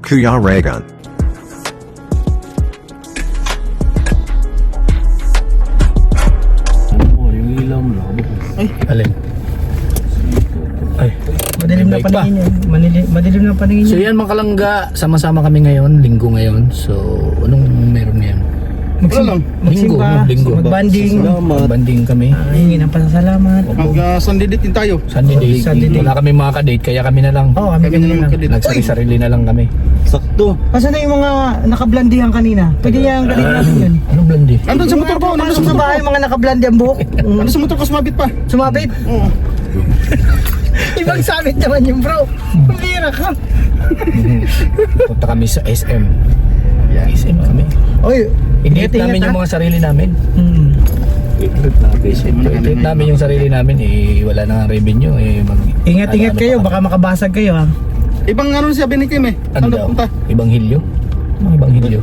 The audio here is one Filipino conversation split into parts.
Kuya Reagan. Oh, yung ilaw mo na. Ay, Alin? Ay. madilim na May iba. paningin yun. Madilim na paningin So yun. yan mga kalangga, sama-sama kami ngayon, linggo ngayon. So, anong meron ngayon? Magsimba, Linggo. magbanding, Banding kami. hingi ng pasasalamat. Sunday date din tayo. Sunday date. Sunday date. Wala kami makaka-date, kaya kami na lang. Oo, kami Kami na kanina. lang magka-date. Nagsari-sarili na lang kami. Sakto. Asa na yung mga nakablandihan kanina? Pwede niyang galing natin yun. Anong blandi? Nandun sa motor ko, nandun Pasok sa sa motor bahay, ko. mga nakablandi ang buhok. Nandun sa motor ko, sumabit pa. Sumabit. Oo. Ibang sabit naman yung bro. Pumira ka. Punta kami sa SM. Yeah, SM kami. Oy, Init namin yung mga sarili namin. Init namin yung sarili namin. Wala na nga revenue. Ingat-ingat ano kayo, pa baka makabasag kayo ha. Ibang ano siya, Benikim eh. Ano Saan daw? punta? Ibang hilyo? Mga ibang hilyo.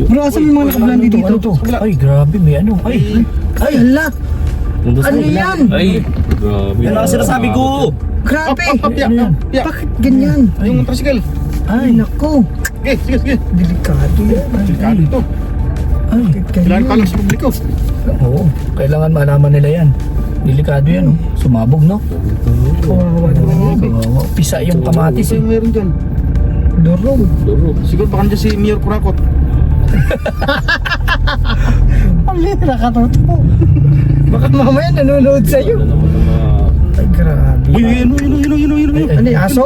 Bro, asan yung mga nakablandi dito? Ano to? Ay, grabe. May ano. Ay, Ay, hala. Ano yan? Ay, grabe. Yan ang sinasabi ko. Grabe. Piyak, piyak. Bakit ganyan? Yung tricycle. Ay, naku. Sige, sige, sige. Delikado yan. Delikado ito. Ay, Kailangan pa lang sa publiko. oo. Kailangan malaman nila yan. Delikado yan. Oh. Sumabog, no? Kawawa naman. Kawawa. Pisa yung kamatis eh. Yung meron dyan. Durog. Siguro baka nandiyan si Mayor Kurakot. Alira ka to. Bakit mamaya nanonood sa'yo? Ay, grabe. Uy, yun. Ano yung aso?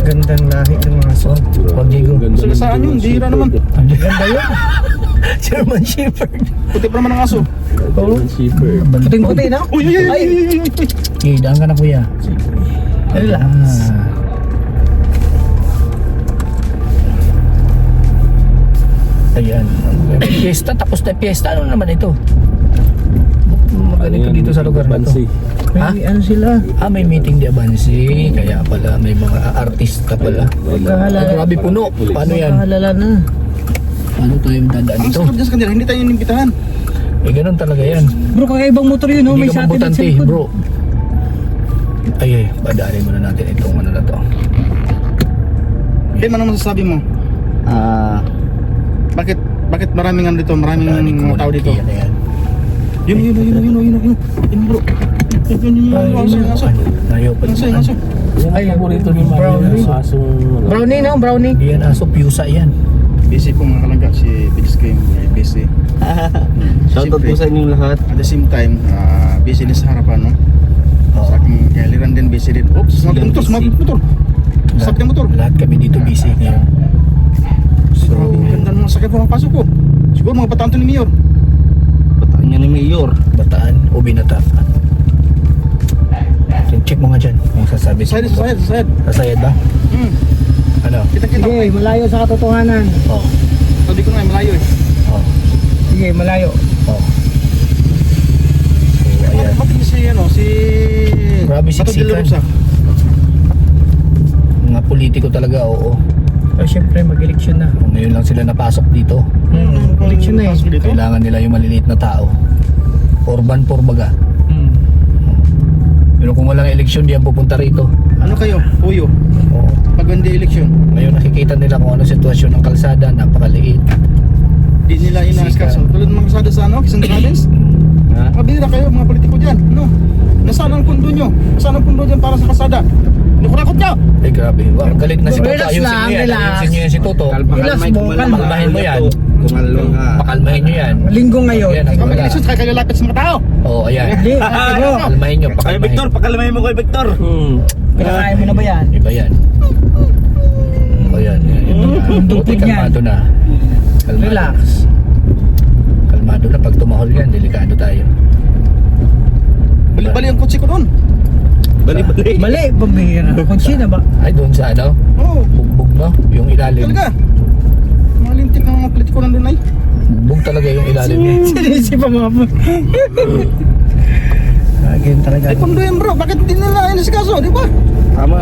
Gandang lahi ng aso. Wag Diego. Sila saan yun? Bihira naman. Ganda yun. German Shepherd. Puti pa naman ang aso. Puting-puti na? Uy, uy. Okay, daan ka na kuya. Relax. Ayan. Fiesta, tapos na fiesta. Ano naman ito? Magaling ko dito sa lugar na to. Ha? May ano sila? May meeting di Abansi. Kaya pala may mga artista pala. Ay, grabe puno. Paano yan? Magkahalala na. Paano tayo dadaan Ang dito? sarap dyan sa kanila. Hindi tayo inimbitahan. Ganun talaga yan. Bro, kakaibang motor yun, oh. Hindi May ka satellite sa mabutante, likod. bro. Ay, padaanin muna natin itong ano na to. Kaya ano masasabi mo? Bakit maraming ano dito? Maraming Padaanin ko mga muna tao dito? Yan, yan. Yun bro. Yung aso. Ayaw pa Yung aso, yung naman. aso. Ay, Paborito ni brownie. Mario. Asong Brownie, no? Brownie. Hindi yan aso, piusa yan. Busy po mga kalangga si Big Scream. Busy. Shoutout po sa inyong lahat. At the same time, busy din sa harapan, no? Sa aking galiran din, busy din. Oops, sumabit motor. Sabit ng motor. Lahat kami dito busy ngayon. So, Grabe, ang ganda ng mga sakit pumapasok ko. Siguro mga patanto ni Mayor. Pataan niya ni Mayor. Bataan o Binata. Check mo nga dyan. Yung sasabi Sa side. Sasayad ba? Ano? Kita-kita ko. Sige, malayo sa katotohanan. Oh. Sabi ko nga, malayo eh. Oh. Sige, malayo. Oh. So, ayan. Bakit si, si... Grabe Bato de la siksikan. Rosa. Mga politiko talaga, oo. O, syempre, mag-eleksyon na. Kung ngayon lang sila napasok dito, Eleksyon na eh. Pasok dito? kailangan nila yung maliliit na tao. Orban porbaga. Pero kung walang eleksyon, di yan pupunta rito. Ano kayo? Puyo. Oo. Pag hindi election, Ngayon nakikita nila kung ano sitwasyon ng kalsada, napakaliit. di nila inaasikaso. Tulad ng mga kasada sa Quezon Province. Mabira kayo mga politiko dyan. No? Nasaan ang pundo nyo? Nasaan ang pundo dyan para sa kalsada? Nukurakot nyo! Ay grabe, wow, galit na si Toto. Relax Ayusin lang, nyo yan, relax. ayusin nyo yan si Toto. Relax mo, kalma. Pakalmahin mo yan. Kumalong ka. Pakalmahin nyo yan. Linggo ngayon. Yan, ang Kapag wala. election, kaya lalapit sa mga tao. Oo, ayan. Hindi, bro. Pakalmahin nyo, Ay, pakalmahin. Victor, pakalamay mo kay Victor. Pinakain mo na ba yan? Iba yan. O yan. Tupod Buti yan. kalmado na. Kalmado. Relax. Kalmado na. Pag tumahol yan, delikado tayo. Bali-bali ang kotse ko doon. Bali-bali. Mali, pambihira. Kotse na ba? Ay, doon sa ano? Oo, Bugbog, no? Yung ilalim. talaga. Mga lintik ng mga politiko nandun ay. Bugbog talaga yung ilalim niya. Sinisi pa mga po. Again talaga. Ay, pundo yan bro. Bakit hindi nila inaasikaso? Di ba? Tama.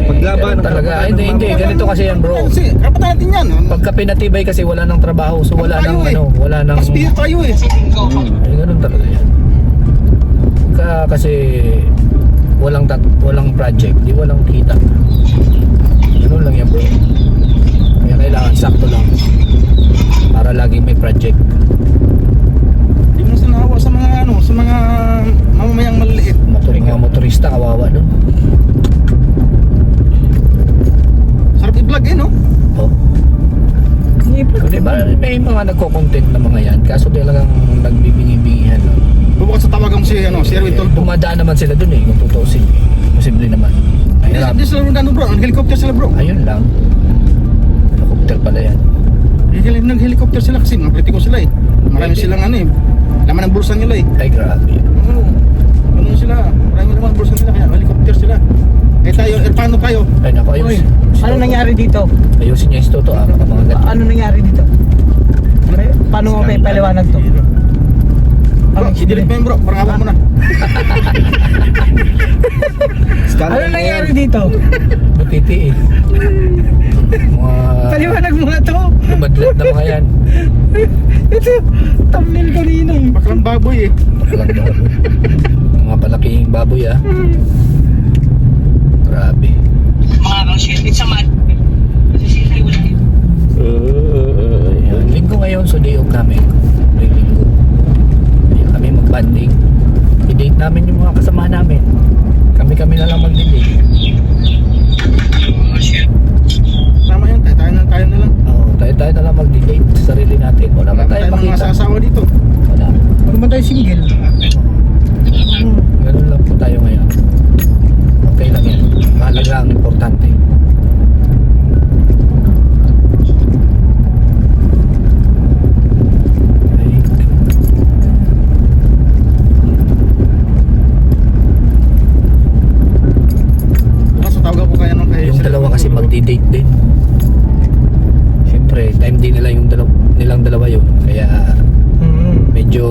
Paglaban. Yan talaga. Ay, hindi. Ganito kasi yan, bro. Kasi, kapatan natin yan. Pagka pinatibay kasi wala nang trabaho. So wala nang ano, wala nang... Mas bihir tayo eh. Ay, ganun talaga yan. Kasi walang project, di walang kita. Ganun lang yan bro. Kaya kailangan sakto lang. Para laging may project. Hindi mo sinahawa sa mga ano, sa mga mamamayang maliliit. Mga motorista, kawawa nun. Sarap i-vlog no? Oh. Hindi ba may mga nagko-content na mga yan. Kaso talagang nagbibingi-bingihan. No? Bubukas sa tawagan si Erwin Tolpo. Dumadaan naman sila dun eh. Kung tutusin. Posible naman. Mahirap. Hindi sila nandun bro, nag-helicopter sila bro. Ayun lang. Helicopter pala yan. Nag-helicopter sila kasi mga politiko sila eh. Marami silang ano eh. Laman ng bulsa nila eh. Ay grabe. Oo. Ano sila? Marami naman ang bulsa nila kaya helicopter sila. Eh tayo, paano tayo? Ay naku, ayos. Uy, ano nangyari dito? Ayusin niya yung toto ah. Baka mga ganito. Ano nangyari dito? Paano mo may paliwanag to? Bro, i-delete mo yun bro, parang awak mo na. Ano nangyari dito? Butiti eh. Mga Paliwanag mo nga to. madlat na mga yan. Ito, thumbnail kanina eh. Baklang baboy eh. Baklang baboy. Mga palaking baboy ah. Grabe. Ayun, linggo ngayon, so day off namin. Linggo. Kaya kami mag-banding. I-date namin yung mga kasama namin. Kami na lang mag-date. Tama yun, tayo na lang. Oo, tayo na lang mag-date sa sarili natin. Wala Wala man pa tayo tayong mga makita. asawa dito. Wala. Huwag naman tayo single. Ganun lang po tayo ngayon. Okay lang yan. Mahalaga ang importante. Ay, Bukas sa tawag ako kaya nung kay yung dalawa kasi magdi-date din. Siyempre, time din nila yung nilang dalawa yun. Kaya medyo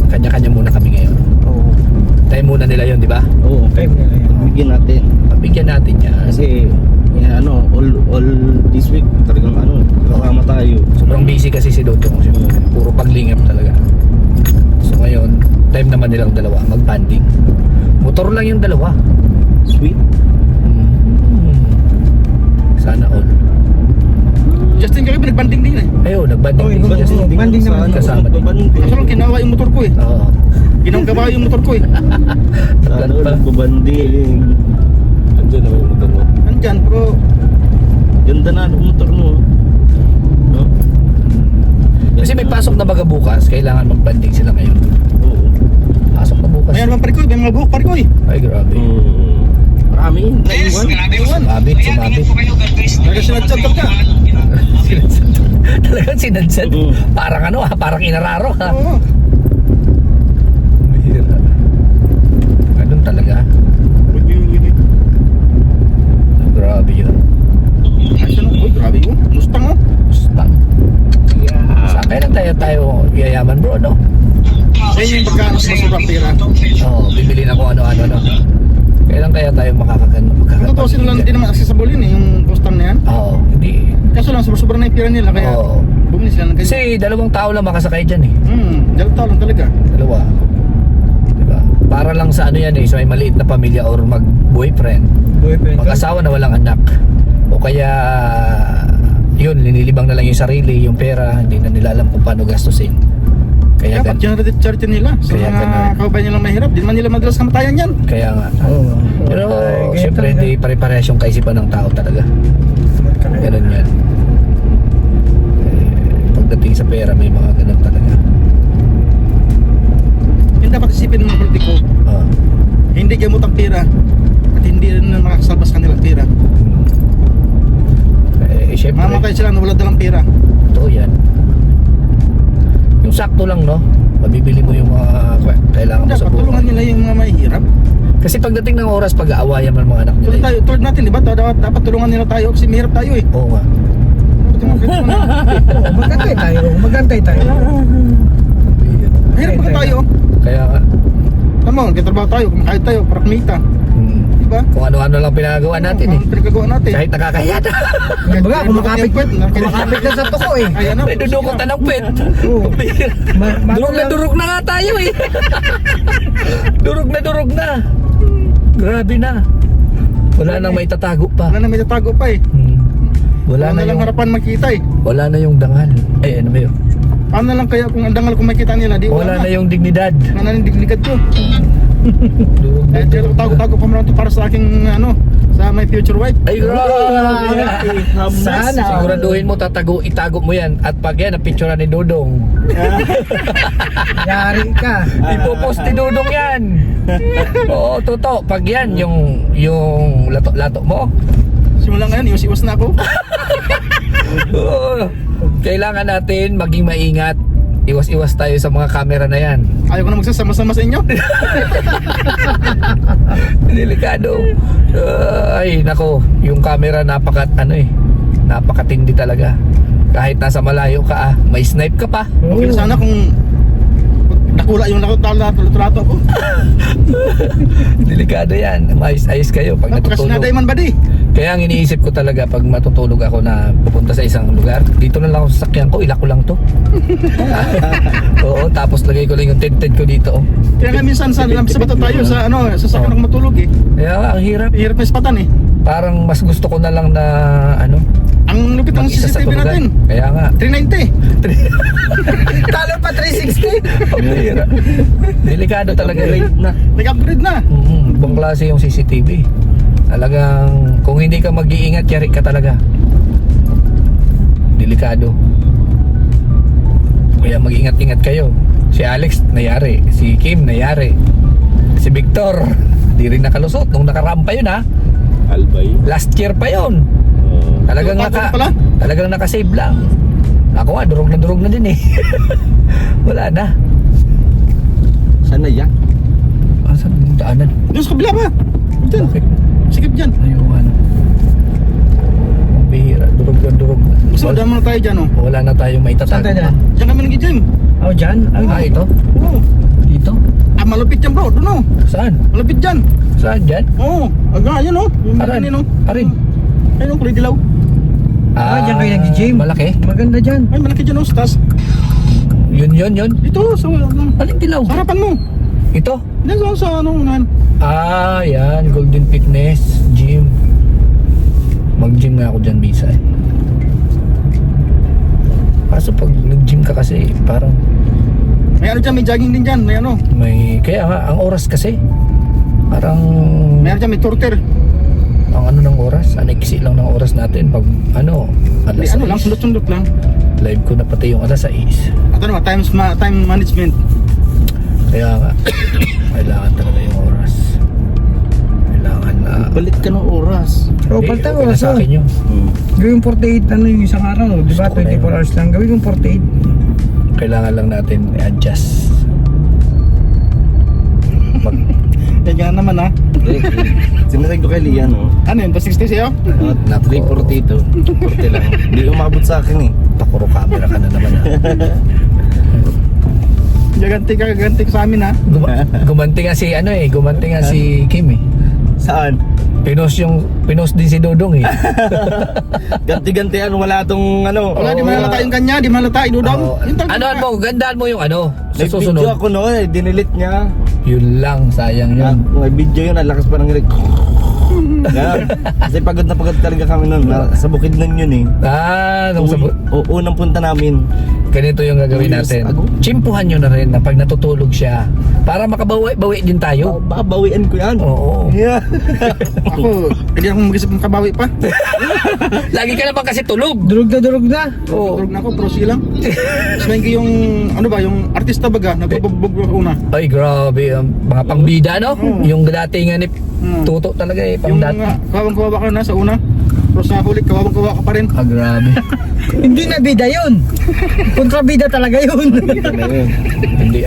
kanya-kanya muna kami ngayon. Oo. Time muna nila yun, di ba? Oo, Time nila yan. bigyan natin. Pabigyan natin yan. Kasi, yan, ano, all this week, talagang ano, kasama tayo. Sobrang busy kasi si Dotto. Puro paglingap talaga. So ngayon, time naman nilang dalawa, mag-banding. Motor lang yung dalawa. Sweet. Sana all. Justin kami nagbanding din eh. Ayo, nagbanding Oy, din nung- kasi. nung- banding naman. Kasama din. Kaso lang kinawa yung motor ko eh. Oo. Ginanggawa yung motor ko eh. Sana all, nagbabanding. Andiyan naman yung motor mo. Nandyan pero Ganda na ang motor mo. No? Kasi may pasok na baga bukas, kailangan magbanding sila ngayon. Oo. Pasok na bukas. mayroon parikoy, may mga buhok parikoy. Ay, grabe. Marami. Naiwan. Sumabit. Talaga sinadjad ka. Talagang sinadsad. Oo. Parang ano ha, parang inararo ha. Oo. Mahira. Ganun talaga. Grabe yun. Ay, sino? Uy, grabe yun. Mustang oh. Mustang. Sa akin lang tayo yayaman bro, no? Ayun yung pagkano sa sobrang pera. Oo, bibili na kung ano-ano, no? Kailan kaya tayo Ang totoo sila lang, hindi naman accessible yun eh, yung Mustang na yan. Oo, hindi. Kaso lang, sobrang na yung pera nila, kaya Oo. bumili sila ng ganyan. Kasi dalawang tao lang makasakay dyan eh. Dalawang tao lang talaga. Dalawa. Diba? Para lang sa ano yan eh, sa may maliit na pamilya or mag-boyfriend. Boyfriend. Mag-asawa na walang anak. O kaya, yun, linilibang na lang yung sarili, yung pera, hindi na nila alam kung paano gastusin. Kaya Dapat generated charity nila sa Kaya mga ganun. kababayan nilang mahirap. Di naman nila madalas kamatayan yan. Kaya nga. Oo. Pero Ay, ganyan siyempre talaga. hindi pare-parehas yung kaisipan ng tao talaga. Ganun yan. Pagdating sa pera may mga ganun talaga. Yung dapat isipin ng mga politiko, Ah. hindi gamot ang pera at hindi rin na makasalbas kanilang pera. Siyempre, Mamatay sila na wala dalang pera. totoo yan. Yung sakto lang, no? Mabibili mo yung mga kailangan mo sa Dapat tulungan buhay. nila yung mga mahihirap. Kasi pagdating ng oras, pag-aawayan mo ang mga anak nila. Tulad tayo, tulad natin, di ba? Dapat tulungan nila tayo kasi mahirap tayo eh. Oo nga. Dapat yung mga ganito na. Oo, magantay tayo. Magantay tayo. Mahirap pa tayo. Kaya nga. Tama, nagtatrabaho tayo, kumakain tayo, para kumita. Di ba? Kung ano-ano lang pinagawa natin eh. Ang pinagagawa natin. Kahit nakakahiya na. Kumbaga, kumakapit na sa toko eh. Ayan na. May dudukot na ng pet. Oo. Durog na nga tayo eh. durog na. Grabe na. Wala nang may tatago pa. Wala na may tatago pa eh. Wala na lang yung harapan makita eh. wala na yung dangal. Eh ano ba yun? Paano na lang kaya kung ang dangal kung makita nila, di Wala na yung dignidad. Wala na yung dignidad ko. Durog na Eh, pero tago-tago pa mo to para sa aking ano, sa my future wife. Ay, grabe! Sana. Siguraduhin mo, itago mo yan. At pag yan, napicturean ni Dodong. Yari ka. Ipopost ni Dodong yan. Oo, totoo. Pag yan, yung lato mo. Simula ngayon, iwas-iwas na ako. Oo. Kailangan natin maging maingat. Iwas-iwas tayo sa mga camera na yan. Ayaw ko na magsasama-sama sa inyo. Delikado. Ay, nako. Yung camera napakatindi talaga. Kahit nasa malayo ka, may snipe ka pa. Okay sana kung nakula yung lato ko. Delikado yan. Ayos kayo pag Kasi natutulog. naday man ba di? Kaya ang iniisip ko talaga pag matutulog ako na pupunta sa isang lugar, dito na lang ako sa sasakyan ko, ilak ko lang to. Oo, tapos lagay ko lang yung tent ko dito. Oh. Kaya nga minsan sa bato tayo sa sa sakyan ako matulog eh. Kaya nga, ang hirap. Hirap na ispatan eh. Parang mas gusto ko na lang na Ang lupit ng mag-isa sa CCTV tulugan. natin. Kaya nga. 390. Talo pa 360. Ang hirap. Delikado talaga. Nag-upgrade na. Ibang klase yung CCTV. Talagang kung hindi ka mag-iingat, yari ka talaga. Delikado. Kaya mag-ingat-ingat kayo. Si Alex nayari, si Kim nayari, si Victor di rin nakalusot nung nakaraan pa yun ha. Albay. Last year pa yun. Talagang naka-save lang. Ako nga durog na din eh. Wala na. Sana yan. Asan yung daanan? Doon sa kabila pa. Diyan. Bakit? Sikip dyan. Ayun ano. Ang bihira, durog. Gusto mo, dama na tayo dyan oh. Wala na tayong may Saan tayo tatago. dyan? Diyan kami nag-gym. Oh, dyan? Ito? Oo. Dito? Malupit yan bro. Doon oh. Saan? Malupit dyan. Saan dyan? Oo. Ayun oh. Yung Aran? kanino. Arin? Ayun oh, kulay dilaw. Dyan kayo nag-gym. Malaki? Maganda dyan. Ay, malaki dyan oh. Sa taas. Yun. Dito, sa Aling dilaw? harapan mo. Ito? Diyan sa ano, unahan. Yan. Golden Fitness Gym. Mag-gym nga ako dyan, Bisa eh. Kaso pag nag-gym ka kasi, parang May ano dyan, may jogging din dyan. May ano. kaya nga, ang oras kasi, parang May ano dyan, may torter. ang ano ng oras, ang iksi lang ng oras natin pag May alas ano lang, 6. sundot-sundot lang. Live ko na pati yung alas 6. At ano, time management. Kaya nga, kailangan talaga yung oras. Kailangan na Balit ka ng oras. Oh, Hindi, palta okay na oras sa oh. akin yun. Gawin 48 ano yung isang araw, di ba? Gusto ko na 24 yun. hours lang. Gawin yung 48. Kailangan lang natin i-adjust. Yan nga naman ha. Sinasag ko kay Lian, oh. Ano yun, 260 sa'yo? 340 ito. 40 lang. Hindi umabot sa akin eh. Pakuro camera ka na naman ha. Gaganti ka sa amin ha. Gumanti nga si Kim eh. Saan? Pinost din si Dodong eh. Ganti-gantian, wala tong ano. Wala, di malata yung kanya, di malata, idudong. Oo. Anoan mo, gandaan mo yung sa Nag-video susunod. ako no, dinilit niya. Yun lang, sayang yun. May video yun, ang lakas pa ng rig. Kasi pagod na pagod talaga kami nun. Sa bukid nun yun eh. Nung Unang punta namin. ganito yung gagawin 2 years natin. ago. Tsimpuhan nyo na rin na pag natutulog siya para makabawi din tayo. Babawian ko yan. Oo. Yeah. Ako, hindi ako mag-isip ng kabawi pa. Lagi ka naman kasi tulog. Durog na. Oo. Tulog na ako, pero silang. Mas maigi yung, ano ba, yung artista baga, nagbubugbog una. Ay, grabe. Mga pangbida, no? Yung datingan ni Tuto talaga eh. Yung Pangdati. kawang-kawawa ka na sa una. Pero sa huli, kawawang-kawawa ka pa rin. Grabe. Hindi na bida yun. Kontrabida talaga yun. Hindi,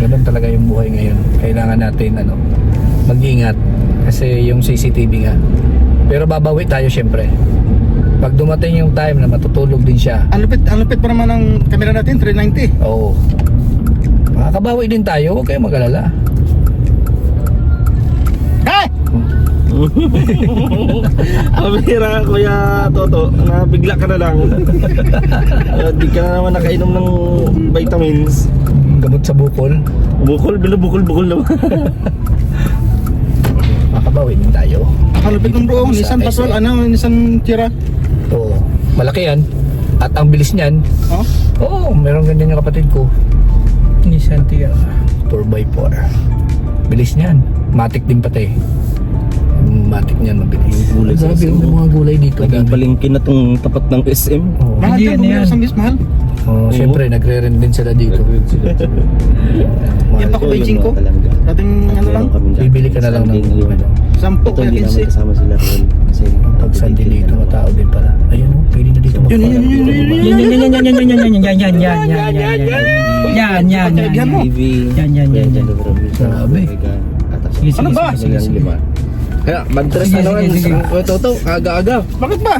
ganun talaga yung buhay ngayon. Kailangan natin, mag-ingat. Kasi yung CCTV nga. Pero babawi tayo syempre. Pag dumating yung time na matutulog din siya, Ang lupit pa naman ang camera natin, 390. oo. Makakabawi din tayo, huwag kayong mag-alala. Hey! Abira, Kuya Toto, nabigla ka na lang. Di ka na naman nakainom ng vitamins. Gamot sa bukol. Bukol naman. babawi din tayo. Malupit ng bro, Sa Nissan Patrol, SM. Nissan Tira. Oo, malaki yan. At ang bilis niyan, Oh, oo, meron ganyan yung kapatid ko. Nissan Tiara. 4x4. Bilis niyan. Matic din pati. Matic niyan, mabilis. Yung gulay sa Grabe SM. yung mga gulay dito. Naging Grabe. palengke na tong tapat ng SM. Oo. mahal Hindi ka, yan, bumili yan. sa bis, mahal. Oh, siyempre, nagre-rent din sila dito. Yan pa ko Beijing ko. Dating ano lang, Bibili ka na lang ng ano. 10 Ito kaya hindi naman 15. kasama sila ron. Kasi Pag sandali dito, matao din pala. Ayun, oh, pwede na dito Yun, yun, yun, yun, yun, yun, Yan. TV. Yan. Grabe. Ano ba? Sige. Kaya, bad trip Sige, na naman. sige, sige. Toto, aga-aga. Bakit ba?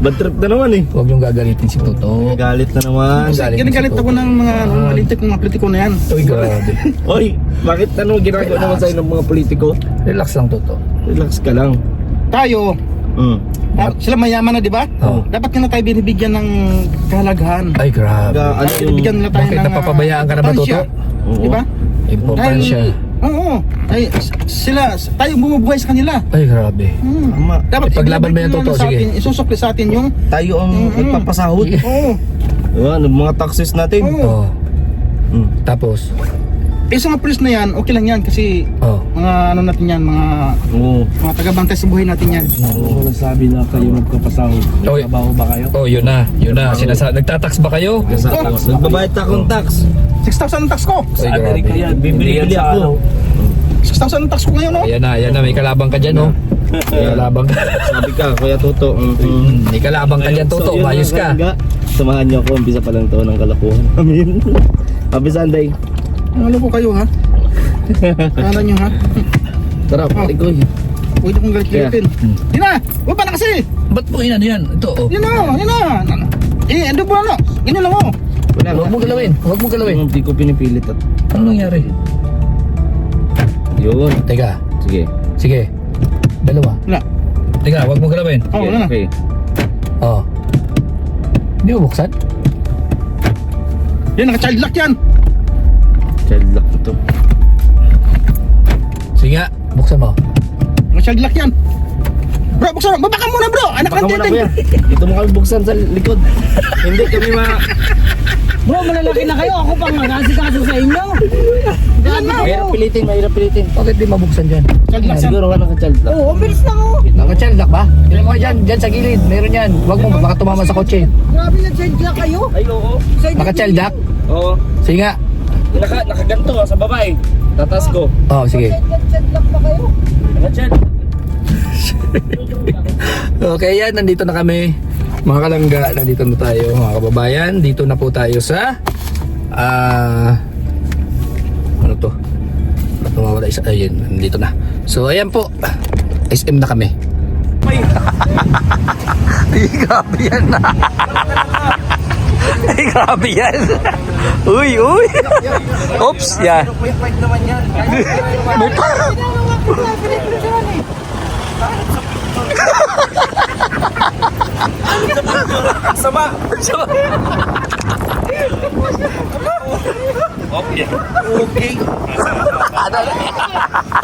Bad trip na naman eh. Huwag niyong gagalitin si Toto. Galit na naman. Galit ako ng mga malintik ng mga politiko na yan. Uy, grabe. Oy, bakit ano ginagawa naman sa'yo ng mga politiko? Relax lang, Toto. Relax ka lang. Tayo, sila mayaman na, di ba? Oo. Dapat nga na tayo binibigyan ng kahalagahan. Ay, grabe. Ano yung... Binibigyan nila tayo Bakit ng napapabayaan ka na ba, importansya. Oo. Di ba? Importansya. Oo. Ay, tayo bumubuhay sa kanila. Ay, grabe. Tama. Dapat Ipaglaban mo yan, ibalik Toto, sa sige. atin, isusukli sa atin yung Tayo ang nagpapasahod. oo. Diba? Mga taxes natin. Oo. Oh. Tapos, Sa mga pulis na yan, okay lang yan kasi oh. mga ano natin yan, Oo. mga tagabantay sa buhay natin yan. Oo. Nagsabi na kayo magpapasahod. Oy. Trabaho ba kayo? Oh, yun na. Nagtatax ba kayo? Nagbabayad akong tax. 6,000 ang tax ko. Ay, grabe. Bibili ako. 6,000 ang tax ko ngayon, no? Ayan na, may kalabang ka dyan, oh. May kalabang ka. Sabi ka, Kuya Toto. May kalabang ka dyan, Toto. So, yun, Bayos mga ka. kalangga, samahan niyo ako, umpisa pa lang to ng kalokohan. Amin. Happy Sunday. Ano po kayo, ha? Kala nyo, ha? Tara, palikoy. Huwag na kong galit-galitin. Yun na! Huwag pa na kasi! Ba't po inano yan? Ito, oh. Yun na! Ando po na, no? Ganyan lang, oh. Wala, Huwag mong galawin. Huwag mong galawin. Hindi ko pinipilit at Ano nangyari? yun. Teka. Sige. Dalawa. Wala. Teka, huwag mong galawin. Oh, wala na. Okay. Oh. Hindi mo buksan? Yan, naka-child lock yan. Child lock ito. Sige nga, buksan mo. Naka-child lock yan. Bro, buksan mo. Baba ka muna, bro. Anak Baka ng muna titin. kuya. Dito mo kami buksan sa likod. Hindi kami Bro, malalaki na kayo. Ako pang mag-asikaso sa inyo. Yan na. mahirap pilitin. Bakit di mabuksan dyan? Child lock yan. Siguro ka naka-child lock. Oo, ang bilis lang oh. Naka-child lock ba? Tignan mo nga dyan sa gilid. Meron yan. Huwag mo, baka tumama sa kotse. Grabe na child lock kayo. Ay, oo. Naka-child lock? Oo. Sige nga. Nakaganto sa babae. Tatas ko. Oh, sige. Child lock pa kayo. Naka-child. Okay, yan. Nandito na kami. Mga kalangga, nandito na tayo. Mga kababayan, dito na po tayo sa... ano to? Ba't nawawala isa? Ayun, nandito na. So, ayan po. SM na kami. Ay, grabe yan na. Ay, grabe yan. Uy. Oops, yan. naman yan. May pa... Sama. Okay.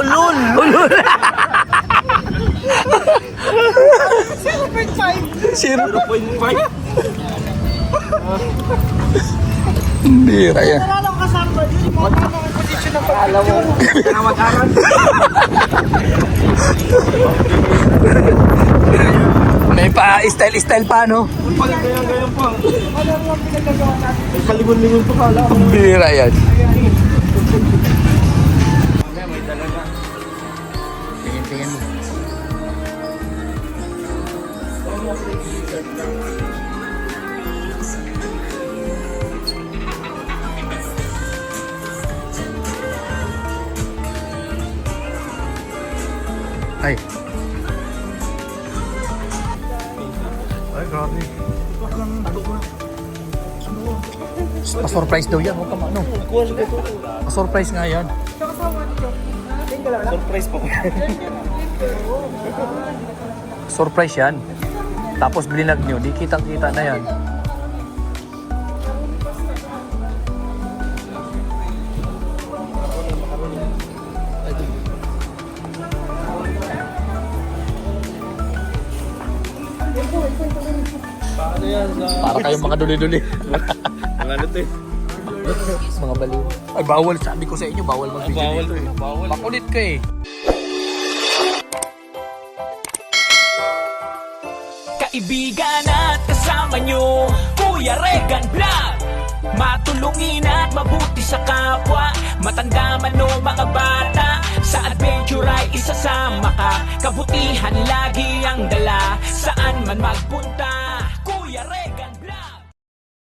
Ulul. 0.5. Bira yan. Alam ka saan ba? Yung mga posisyon ng pag-alam. May pa style pa, no? Ganyan pa. Kalingon-lingon pa pala. Bira yan. Tingin mo. Ay. Ay, grabe. Pa-surprise daw yan. Huwag ka ano. Pa-surprise nga yan. Surprise po. Surprise yan. Tapos blinag nyo. Di kitang-kita na yan. ano yan, sa... Para kayong mga duli-duli. Ang ano to eh. Mga baliw. Ay, bawal. Sabi ko sa inyo, bawal mag-video Bawal dito to eh. Bawal. Makulit ka eh. Kaibigan at kasama nyo, Kuya Regan Vlog. Matulungin at mabuti sa kapwa, matanda man o mga bata. Sa adventure ay isasama ka, kabutihan lagi ang dala. Saan man magpunta, Kuya Regan.